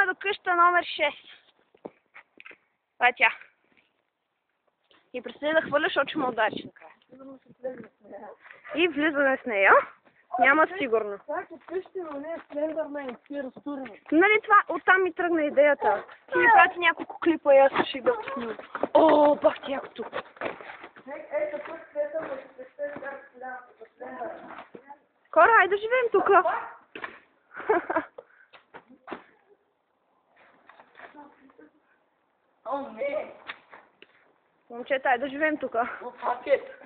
до къща номер 6. Това е тя. И преди да хвърля, защото ще ме удариш накрая. И влизаме в нея. Няма сигурно. Това е къща, но не е слендърна и си разтурена. Нали това, оттам ми тръгна идеята. Ти ми прати няколко клипа и аз ще да снимам. О, бах ти якото. Ето тук слезам да се представи как слендърна. Хора, айде да живеем тук. О, не! Момчета, айде да живеем тук. О, пакет!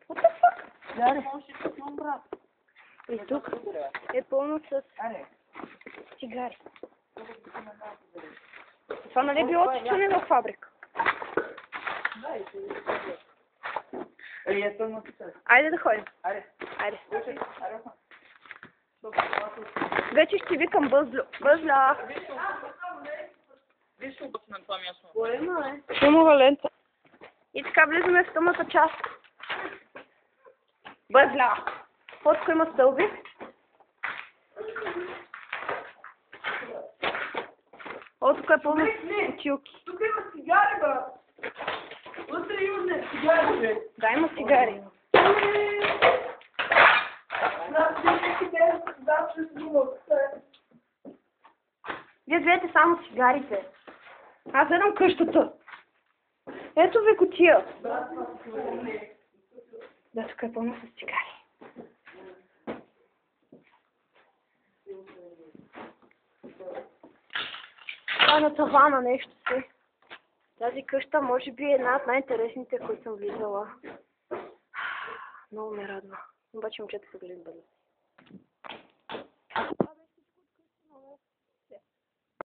What the fuck? Даре, може да си брат. И тук е пълно с Аре. цигари. Това нали е било тичане във фабрика? Да, и се ето на това. Айде да ходим. Аре. Айде. Аре. Вече ще викам Бъзлю. Бъзля! Виж обаче на това място. Поема е. Шумова лента. И така влизаме в тъмната част. Бъзля! Фотко има стълби. О, тук е пълно бутилки. Тук има цигари, брат. Утре имаме цигари, бе. Да, има цигари. Вие гледате само цигарите. Аз гледам къщата. Ето ви кутия. Да, тук е пълно с цигари. Това е на тавана нещо си. Тази къща може би е една от най-интересните, които съм влизала. Много ме радва. Обаче момчета са гледали.